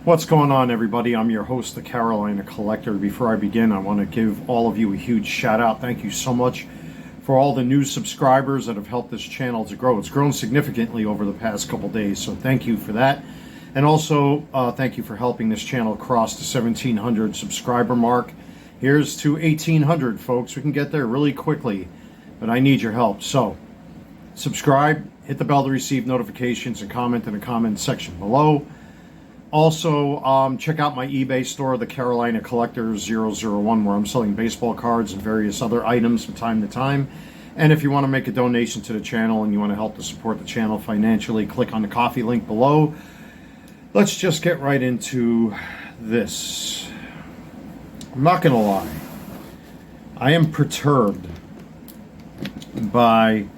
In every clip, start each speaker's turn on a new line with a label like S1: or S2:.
S1: What's going on, everybody? I'm your host, the Carolina Collector. Before I begin, I want to give all of you a huge shout out. Thank you so much for all the new subscribers that have helped this channel to grow. It's grown significantly over the past couple days, so thank you for that. And also, thank you for helping this channel cross the 1,700 subscriber mark. Here's to 1,800, folks. We can get there really quickly, but I need your help. So, subscribe, hit the bell to receive notifications, and comment in the comment section below. Also, check out my eBay store, the Carolina Collector 001, where I'm selling baseball cards and various other items from time to time. And if you want to make a donation to the channel and you want to help to support the channel financially, click on the coffee link below. Let's just get right into this. I'm not going to lie. I am perturbed by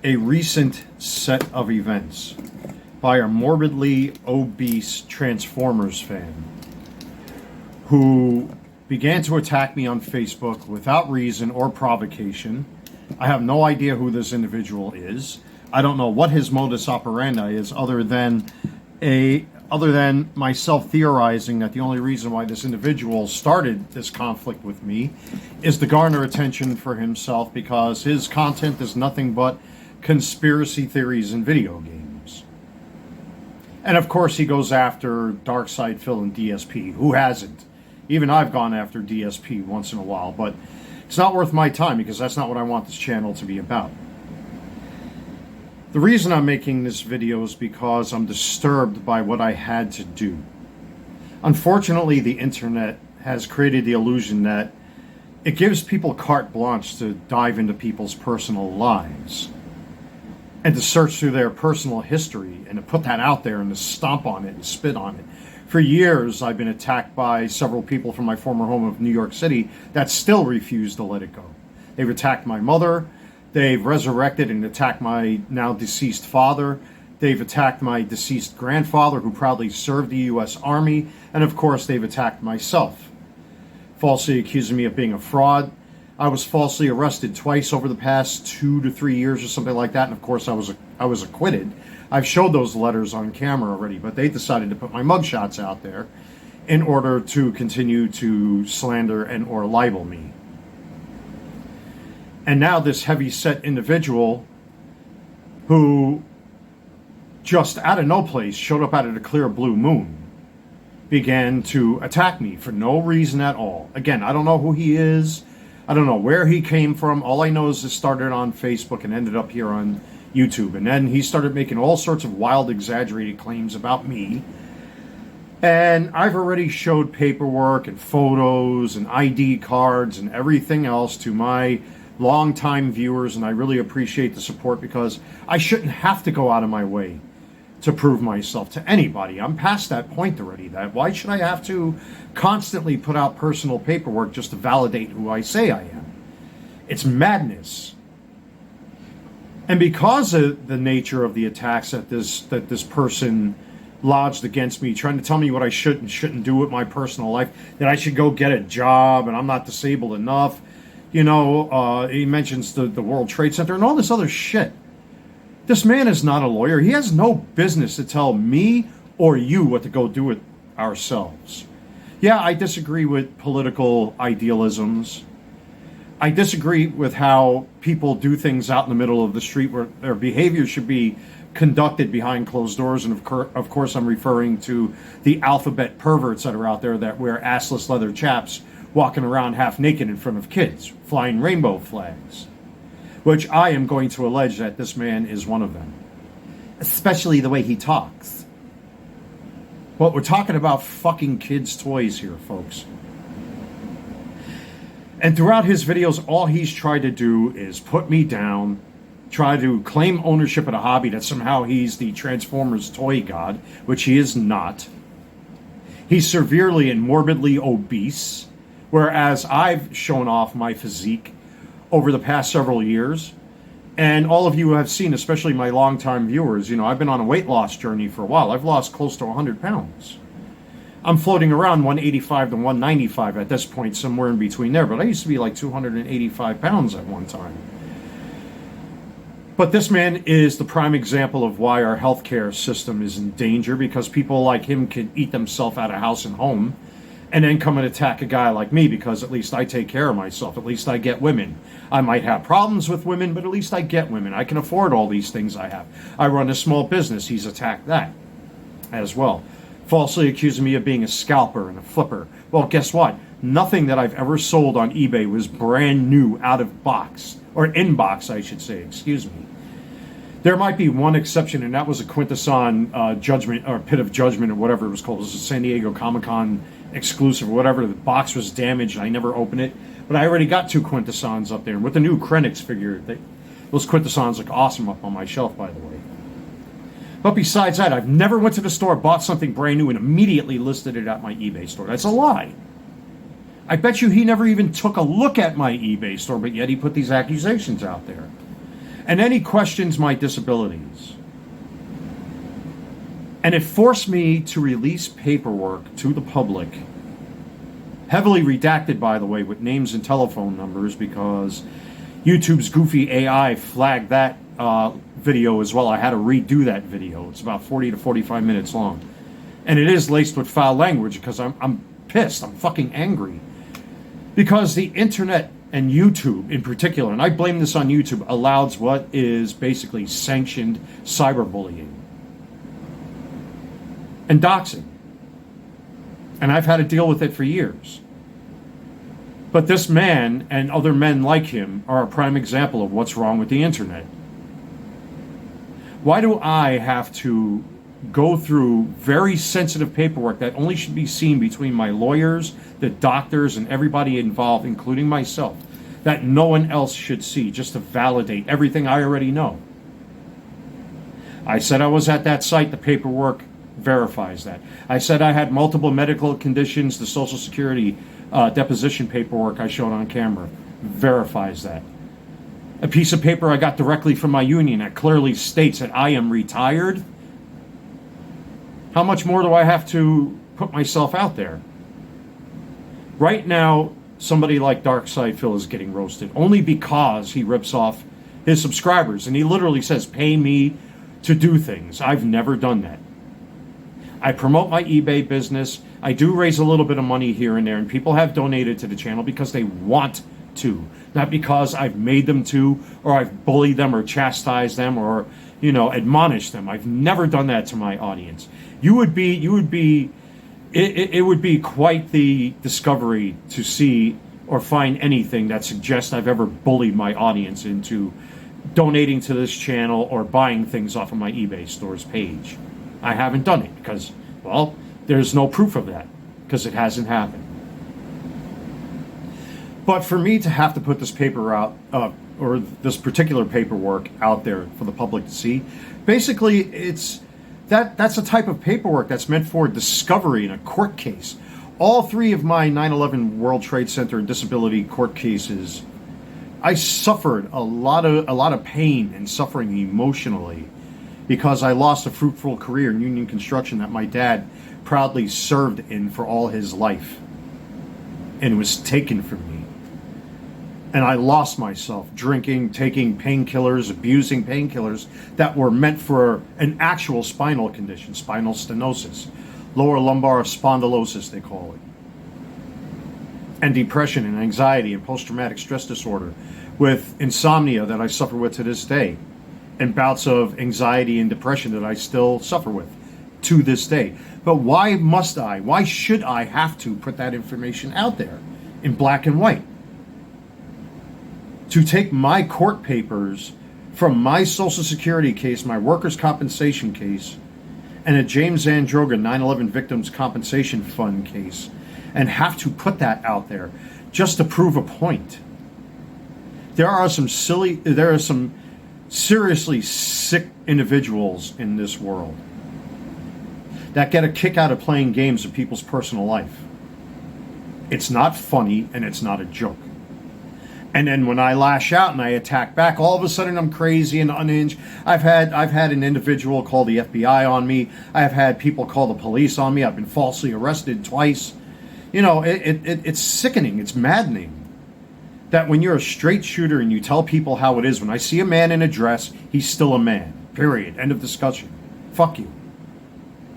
S1: a recent set of events by a morbidly obese Transformers fan who began to attack me on Facebook without reason or provocation. I have no idea who this individual is. I don't know what his modus operandi is other than myself theorizing that the only reason why this individual started this conflict with me is to garner attention for himself, because his content is nothing but conspiracy theories and video games. And of course, he goes after Darkside Phil and DSP. Who hasn't? Even I've gone after DSP once in a while, but it's not worth my time because that's not what I want this channel to be about. The reason I'm making this video is because I'm disturbed by what I had to do. Unfortunately, the internet has created the illusion that it gives people carte blanche to dive into people's personal lives and to search through their personal history and to put that out there and to stomp on it and spit on it. For years, I've been attacked by several people from my former home of New York City that still refuse to let it go. They've attacked my mother. They've resurrected and attacked my now deceased father. They've attacked my deceased grandfather, who proudly served the U.S. Army. And of course, they've attacked myself, falsely accusing me of being a fraud. I was falsely arrested twice over the past 2 to 3 years or something like that. And of course, I was acquitted. I've showed those letters on camera already, but they decided to put my mugshots out there in order to continue to slander and or libel me. And now this heavy-set individual who just out of no place showed up out of the clear blue moon began to attack me for no reason at all. Again, I don't know who he is. I don't know where he came from. All I know is it started on Facebook and ended up here on YouTube. And then he started making all sorts of wild, exaggerated claims about me. And I've already showed paperwork and photos and ID cards and everything else to my longtime viewers, and I really appreciate the support, because I shouldn't have to go out of my way to prove myself to anybody. I'm past that point already. Why should I have to constantly put out personal paperwork just to validate who I say I am? It's madness. And because of the nature of the attacks that this person lodged against me, trying to tell me what I should and shouldn't do with my personal life, that I should go get a job and I'm not disabled enough. You know, he mentions the World Trade Center and all this other shit. This man is not a lawyer. He has no business to tell me or you what to go do with ourselves. Yeah, I disagree with political idealisms. I disagree with how people do things out in the middle of the street, where their behavior should be conducted behind closed doors. And of course, I'm referring to the alphabet perverts that are out there that wear assless leather chaps walking around half naked in front of kids, flying rainbow flags, which I am going to allege that this man is one of them, especially the way he talks. Well, we're talking about fucking kids' toys here, folks. And throughout his videos, all he's tried to do is put me down, try to claim ownership of a hobby, that somehow he's the Transformers toy god, which he is not. He's severely and morbidly obese, whereas I've shown off my physique over the past several years. And all of you have seen, especially my longtime viewers, you know, I've been on a weight loss journey for a while. I've lost close to 100 pounds. I'm floating around 185 to 195 at this point, somewhere in between there. But I used to be like 285 pounds at one time. But this man is the prime example of why our healthcare system is in danger, because people like him can eat themselves out of house and home and then come and attack a guy like me because at least I take care of myself. At least I get women. I might have problems with women, but at least I get women. I can afford all these things I have. I run a small business. He's attacked that as well. Falsely accusing me of being a scalper and a flipper. Well, guess what? Nothing that I've ever sold on eBay was brand new out of box, or in box, I should say, excuse me. There might be one exception, and that was a Quintesson Judgment, or Pit of Judgment, or whatever it was called. It was a San Diego Comic-Con exclusive or whatever. The box was damaged, and I never opened it. But I already got 2 Quintessons up there. And with the new Krennics figure, those Quintessons look awesome up on my shelf, by the way. But besides that, I've never went to the store, bought something brand new, and immediately listed it at my eBay store. That's a lie. I bet you he never even took a look at my eBay store, but yet he put these accusations out there. And then he questions my disabilities. And it forced me to release paperwork to the public, heavily redacted, by the way, with names and telephone numbers, because YouTube's goofy AI flagged that video as well. I had to redo that video. It's about 40 to 45 minutes long. And it is laced with foul language because I'm pissed. I'm fucking angry. Because the internet and YouTube in particular, and I blame this on YouTube, allows what is basically sanctioned cyberbullying and doxing. And I've had to deal with it for years. But this man and other men like him are a prime example of what's wrong with the internet. Why do I have to go through very sensitive paperwork that only should be seen between my lawyers, the doctors, and everybody involved, including myself, that no one else should see, just to validate everything I already know? I said I was at that site. The paperwork verifies that. I said I had multiple medical conditions. The Social Security deposition paperwork I showed on camera verifies that. A piece of paper I got directly from my union that clearly states that I am retired. How much more do I have to put myself out there? Right now, somebody like Darkside Phil is getting roasted only because he rips off his subscribers, and he literally says, pay me to do things. I've never done that. I promote my eBay business. I do raise a little bit of money here and there, and people have donated to the channel because they want to, not because I've made them to, or I've bullied them or chastised them or, admonished them. I've never done that to my audience. It would be quite the discovery to see or find anything that suggests I've ever bullied my audience into donating to this channel or buying things off of my eBay store's page. I haven't done it because, well, there's no proof of that because it hasn't happened. But for me to have to put this paper out, or this particular paperwork out there for the public to see, basically that's a type of paperwork that's meant for discovery in a court case. All 3 of my 9/11 World Trade Center and disability court cases, I suffered a lot of pain and suffering emotionally because I lost a fruitful career in union construction that my dad proudly served in for all his life, and it was taken from me. And I lost myself drinking, taking painkillers, abusing painkillers that were meant for an actual spinal condition, spinal stenosis, lower lumbar spondylosis, they call it, and depression and anxiety and post-traumatic stress disorder, with insomnia that I suffer with to this day, and bouts of anxiety and depression that I still suffer with to this day. But why should I have to put that information out there in black and white? To take my court papers from my Social Security case, my workers' compensation case, and a James Androga 9/11 Victims Compensation Fund case, and have to put that out there just to prove a point. There are some seriously sick individuals in this world that get a kick out of playing games of people's personal life. It's not funny and it's not a joke. And then when I lash out and I attack back, all of a sudden I'm crazy and unhinged. I've had an individual call the FBI on me. I've had people call the police on me. I've been falsely arrested twice. It's sickening. It's maddening. that when you're a straight shooter and you tell people how it is, when I see a man in a dress, he's still a man. Period. End of discussion. Fuck you.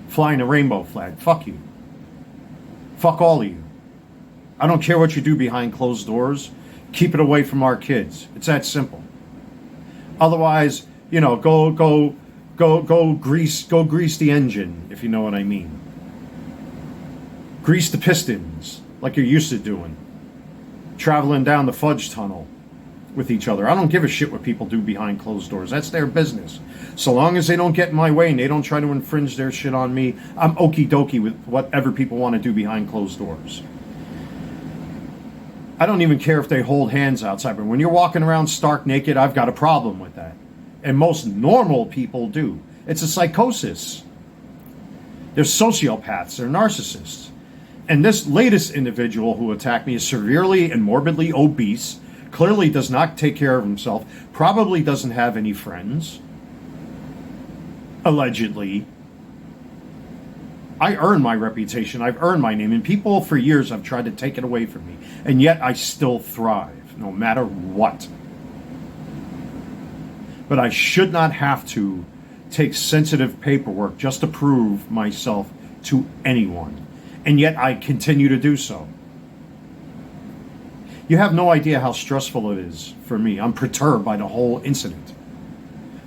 S1: Flying a rainbow flag. Fuck you. Fuck all of you. I don't care what you do behind closed doors. Keep it away from our kids. It's that simple. Otherwise, you know, go grease the engine, if you know what I mean. Grease the pistons like you're used to doing. Traveling down the fudge tunnel with each other. I don't give a shit what people do behind closed doors. That's their business. So long as they don't get in my way and they don't try to infringe their shit on me, I'm okie dokie with whatever people want to do behind closed doors. I don't even care if they hold hands outside, but when you're walking around stark naked, I've got a problem with that. And most normal people do. It's a psychosis. They're sociopaths. They're narcissists. And this latest individual who attacked me is severely and morbidly obese, clearly does not take care of himself, probably doesn't have any friends, allegedly. I earned my reputation, I've earned my name, and people for years have tried to take it away from me, and yet I still thrive, no matter what. But I should not have to take sensitive paperwork just to prove myself to anyone. And yet I continue to do so. You have no idea how stressful it is for me. I'm perturbed by the whole incident.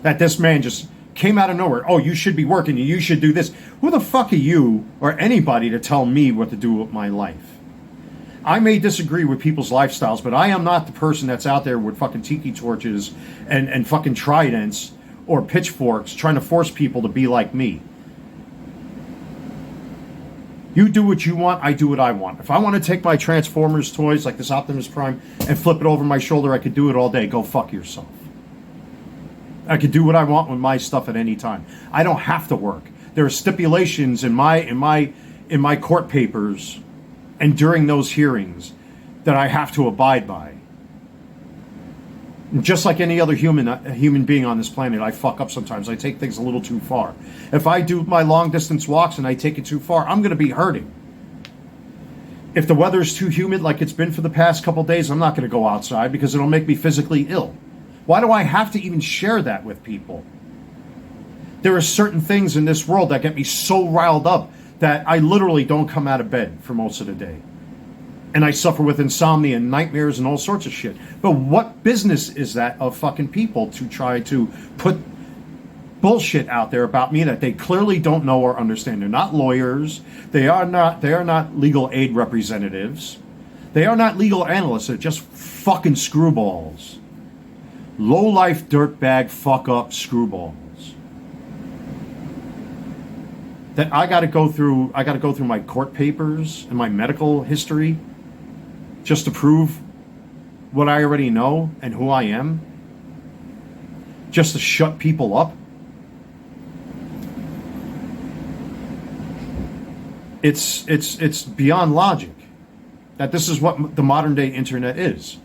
S1: That this man just came out of nowhere. Oh, you should be working. You should do this. Who the fuck are you or anybody to tell me what to do with my life? I may disagree with people's lifestyles, but I am not the person that's out there with fucking tiki torches and fucking tridents or pitchforks trying to force people to be like me. You do what you want, I do what I want. If I want to take my Transformers toys, like this Optimus Prime, and flip it over my shoulder, I could do it all day. Go fuck yourself. I could do what I want with my stuff at any time. I don't have to work. There are stipulations in my court papers and during those hearings that I have to abide by. Just like any other human being on this planet, I fuck up sometimes. I take things a little too far. If I do my long distance walks and I take it too far, I'm going to be hurting. If the weather's too humid like it's been for the past couple days, I'm not going to go outside because it'll make me physically ill. Why do I have to even share that with people? There are certain things in this world that get me so riled up that I literally don't come out of bed for most of the day. And I suffer with insomnia and nightmares and all sorts of shit. But what business is that of fucking people to try to put bullshit out there about me that they clearly don't know or understand? They're not lawyers. They are not legal aid representatives. They are not legal analysts. They're just fucking screwballs. Low-life dirtbag fuck up screwballs. That I gotta go through my court papers and my medical history just to prove what I already know and who I am? Just to shut people up? It's beyond logic that this is what the modern day internet is.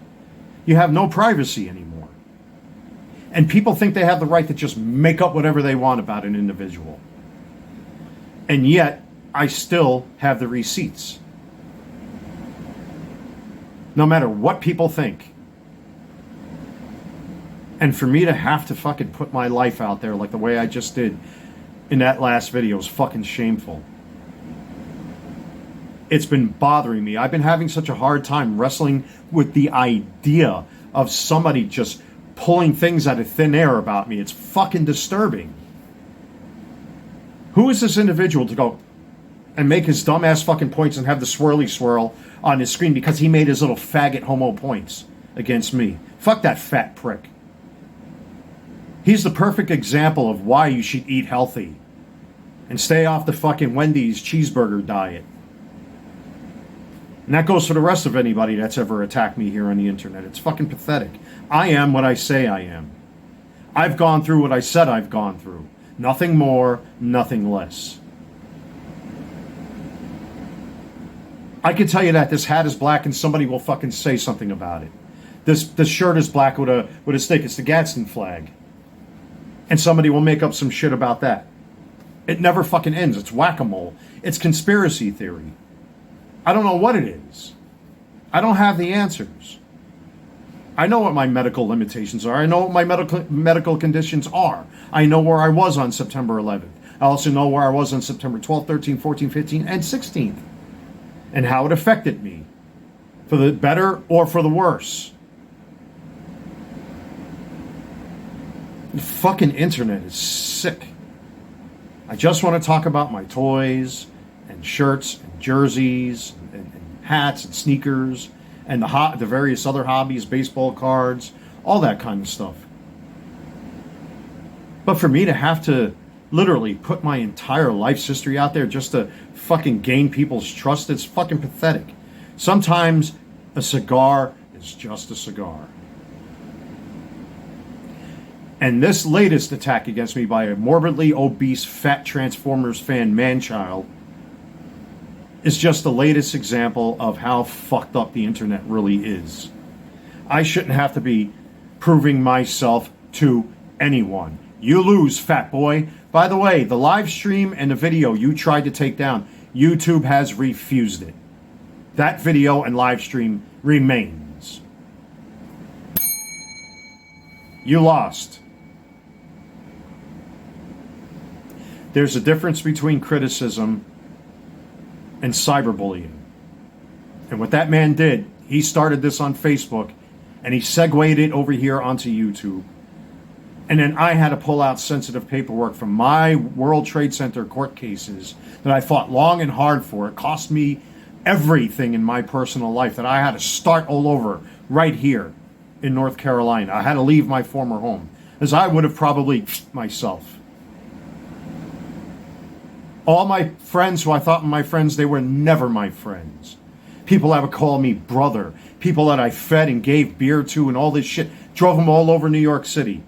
S1: You have no privacy anymore. And people think they have the right to just make up whatever they want about an individual. And yet, I still have the receipts. No matter what people think. And for me to have to fucking put my life out there like the way I just did in that last video is fucking shameful. It's been bothering me. I've been having such a hard time wrestling with the idea of somebody just pulling things out of thin air about me. It's fucking disturbing. Who is this individual to go and make his dumbass fucking points and have the swirly swirl on his screen because he made his little faggot homo points against me? Fuck that fat prick. He's the perfect example of why you should eat healthy and stay off the fucking Wendy's cheeseburger diet. And that goes for the rest of anybody that's ever attacked me here on the internet. It's fucking pathetic. I am what I say I am. I've gone through what I said I've gone through. Nothing more, nothing less. I can tell you that this hat is black and somebody will fucking say something about it. This shirt is black with a stick. It's the Gadsden flag. And somebody will make up some shit about that. It never fucking ends. It's whack-a-mole. It's conspiracy theory. I don't know what it is. I don't have the answers. I know what my medical limitations are. I know what my medical conditions are. I know where I was on September 11th. I also know where I was on September 12th, 13th, 14th, 15th, and 16th. And how it affected me. For the better or for the worse. The fucking internet is sick. I just want to talk about my toys and shirts and jerseys and hats and sneakers and the various other hobbies, baseball cards, all that kind of stuff. But for me to have to literally put my entire life's history out there just to fucking gain people's trust, it's fucking pathetic. Sometimes a cigar is just a cigar. And this latest attack against me by a morbidly obese, fat Transformers fan man-child is just the latest example of how fucked up the internet really is. I shouldn't have to be proving myself to anyone. You lose, fat boy. By the way, the live stream and the video you tried to take down, YouTube has refused it. That video and live stream remains. You lost. There's a difference between criticism and cyberbullying. And what that man did, he started this on Facebook and he segued it over here onto YouTube. And then I had to pull out sensitive paperwork from my World Trade Center court cases that I fought long and hard for. It cost me everything in my personal life that I had to start all over right here in North Carolina. I had to leave my former home, as I would have probably myself. All my friends who I thought were my friends, they were never my friends. People that would call me brother. People that I fed and gave beer to and all this shit. Drove them all over New York City.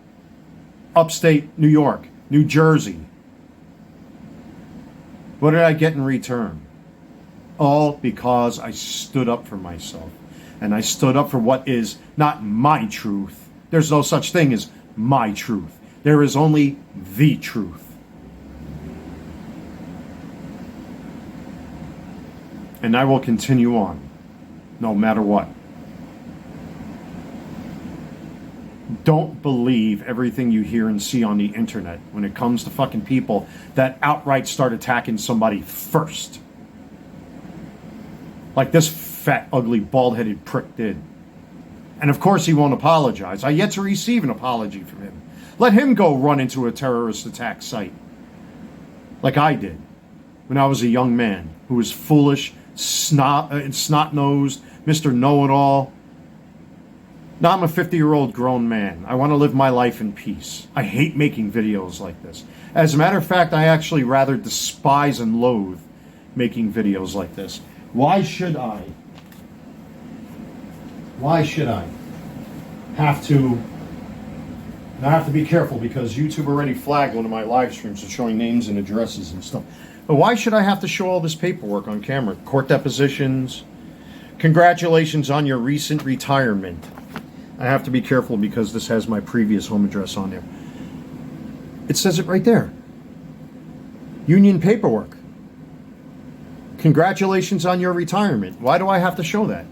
S1: Upstate New York. New Jersey. What did I get in return? All because I stood up for myself. And I stood up for what is not my truth. There's no such thing as my truth. There is only the truth. And I will continue on, no matter what. Don't believe everything you hear and see on the internet when it comes to fucking people that outright start attacking somebody first. Like this fat, ugly, bald-headed prick did. And of course he won't apologize. I yet to receive an apology from him. Let him go run into a terrorist attack site. Like I did when I was a young man who was foolish, snot-nosed, Mr. Know-it-all. Now I'm a 50-year-old grown man. I want to live my life in peace. I hate making videos like this. As a matter of fact, I actually rather despise and loathe making videos like this. Why should I have to... I have to be careful because YouTube already flagged one of my live streams of showing names and addresses and stuff. But why should I have to show all this paperwork on camera? Court depositions. Congratulations on your recent retirement. I have to be careful because this has my previous home address on there. It says it right there. Union paperwork. Congratulations on your retirement. Why do I have to show that?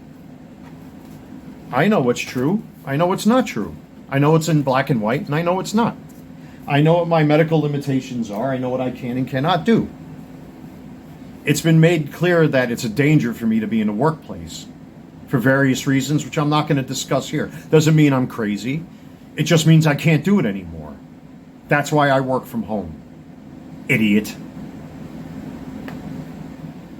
S1: I know what's true. I know what's not true. I know it's in black and white, and I know it's not. I know what my medical limitations are. I know what I can and cannot do. It's been made clear that it's a danger for me to be in a workplace for various reasons, which I'm not going to discuss here. Doesn't mean I'm crazy. It just means I can't do it anymore. That's why I work from home. Idiot.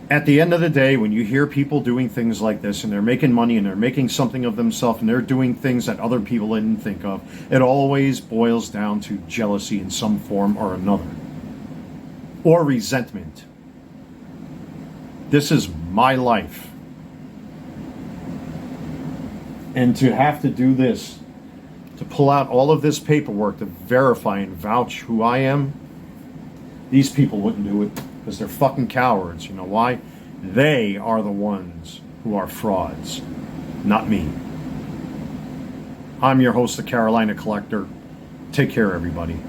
S1: At the end of the day, when you hear people doing things like this and they're making money and they're making something of themselves and they're doing things that other people didn't think of, it always boils down to jealousy in some form or another. Or resentment. This is my life. And to have to do this, to pull out all of this paperwork to verify and vouch who I am, these people wouldn't do it. Because they're fucking cowards. You know why? They are the ones who are frauds, not me. I'm your host, the Carolina Collector. Take care, everybody.